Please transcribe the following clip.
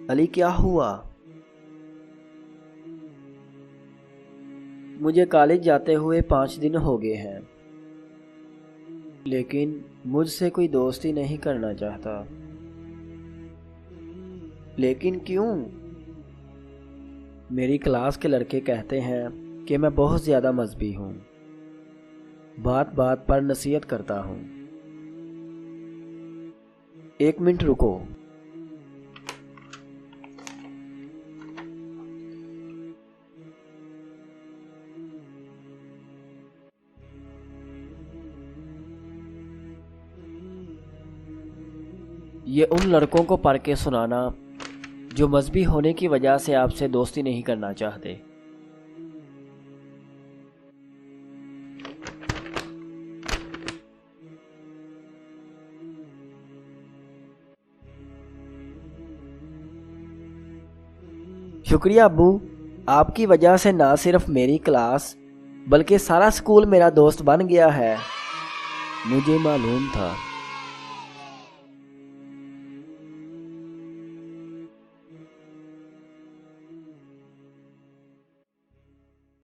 علی کیا ہوا؟ مجھے کالج جاتے ہوئے 5 دن ہو گئے ہیں، لیکن مجھ سے کوئی دوستی نہیں کرنا چاہتا۔ لیکن کیوں؟ میری کلاس کے لڑکے کہتے ہیں کہ میں بہت زیادہ مذہبی ہوں، بات بات پر نصیحت کرتا ہوں۔ 1 منٹ رکو۔ یہ ان لڑکوں کو پڑھ کے سنانا جو مذہبی ہونے کی وجہ سے آپ سے دوستی نہیں کرنا چاہتے۔ شکریہ ابو، آپ کی وجہ سے نہ صرف میری کلاس بلکہ سارا اسکول میرا دوست بن گیا ہے۔ مجھے معلوم تھا۔